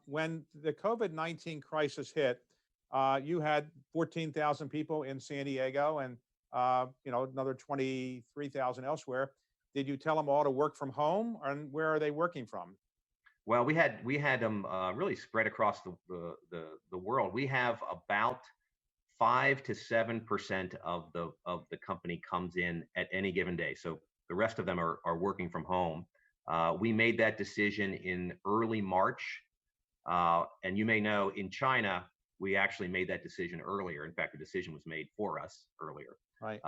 When the COVID-19 crisis hit, you had 14,000 people in San Diego and another 23,000 elsewhere. Did you tell them all to work from home, and where are they working from? Well, we had them really spread across the world. We have about 5 to 7% of the company comes in at any given day. So the rest of them are working from home. We made that decision in early March, and you may know in China we actually made that decision earlier. In fact, the decision was made for us earlier. Right.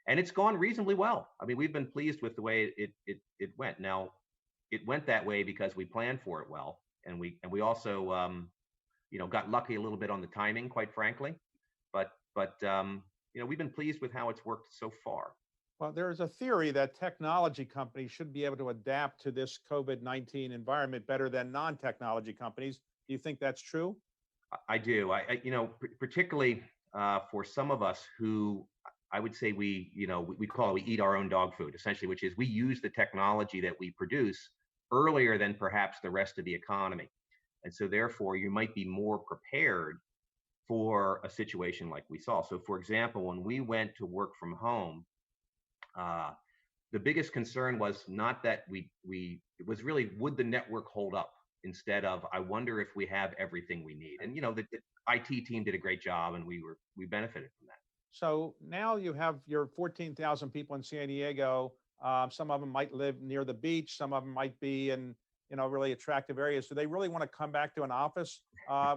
And it's gone reasonably well. I mean, we've been pleased with the way it went. Now, it went that way because we planned for it well, and we also got lucky a little bit on the timing, quite frankly. But we've been pleased with how it's worked so far. Well, there is a theory that technology companies should be able to adapt to this COVID-19 environment better than non-technology companies. Do you think that's true? I do. Particularly for some of us who I would say we eat our own dog food, essentially, which is we use the technology that we produce earlier than perhaps the rest of the economy. And so therefore you might be more prepared for a situation like we saw. So for example, when we went to work from home, the biggest concern was not that it was really, would the network hold up, instead of, I wonder if we have everything we need. And the IT team did a great job, and we benefited from that. So now you have your 14,000 people in San Diego. Some of them might live near the beach. Some of them might be in really attractive areas. Do they really want to come back to an office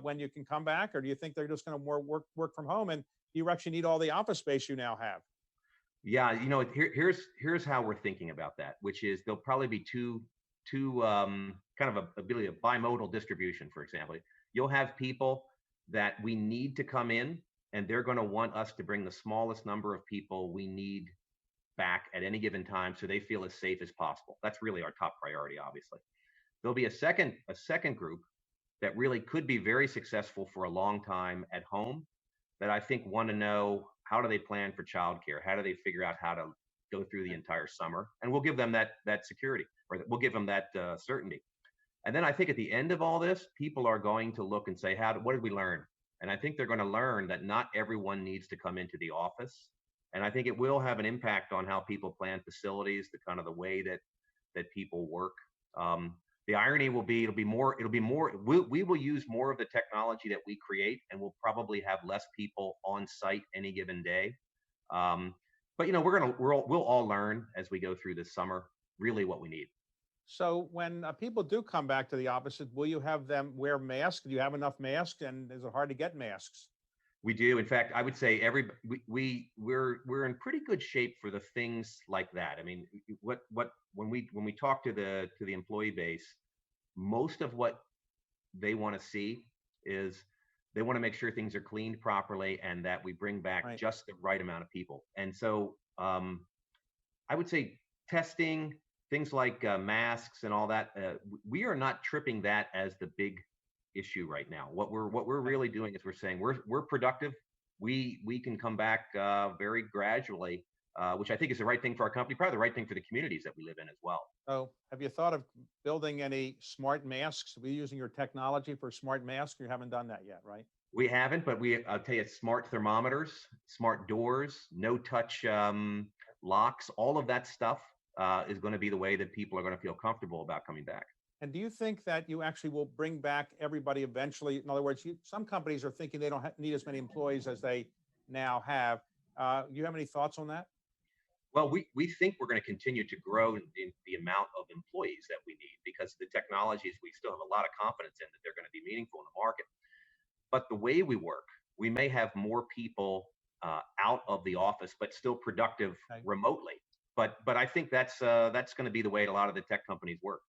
when you can come back, or do you think they're just going to work from home? And do you actually need all the office space you now have? Yeah, here's how we're thinking about that, which is there'll probably be two kind of a bimodal distribution. For example, you'll have people that we need to come in, and they're going to want us to bring the smallest number of people we need back at any given time, so they feel as safe as possible. That's really our top priority, obviously. There'll be a second group that really could be very successful for a long time at home, that I think want to know, how do they plan for childcare? How do they figure out how to go through the entire summer? And we'll give them that security, or we'll give them that certainty. And then I think at the end of all this, people are going to look and say, what did we learn? And I think they're going to learn that not everyone needs to come into the office. And I think it will have an impact on how people plan facilities, the kind of the way that people work. The irony will be, we will use more of the technology that we create, and we'll probably have less people on site any given day. But we'll all learn as we go through this summer really what we need. So when people do come back to the offices, will you have them wear masks? Do you have enough masks, and is it hard to get masks? We do. In fact, I would say we're in pretty good shape for the things like that. I mean, when we talk to the employee base, most of what they want to see is they want to make sure things are cleaned properly, and that we bring back just the right amount of people. And so I would say testing, things like masks and all that, we are not tripping that as the big issue right now. What we're really doing is we're saying we're productive. We can come back very gradually, which I think is the right thing for our company, probably the right thing for the communities that we live in as well. So have you thought of building any smart masks? Are we using your technology for smart masks? You haven't done that yet, right? We haven't, but I'll tell you, smart thermometers, smart doors, no touch locks, all of that stuff is going to be the way that people are going to feel comfortable about coming back. And do you think that you actually will bring back everybody eventually? In other words, some companies are thinking they don't need as many employees as they now have. Do you have any thoughts on that? Well, we think we're going to continue to grow in the amount of employees that we need, because the technologies, we still have a lot of confidence in that they're going to be meaningful in the market. But the way we work, we may have more people out of the office, but still productive remotely. But I think that's going to be the way a lot of the tech companies work.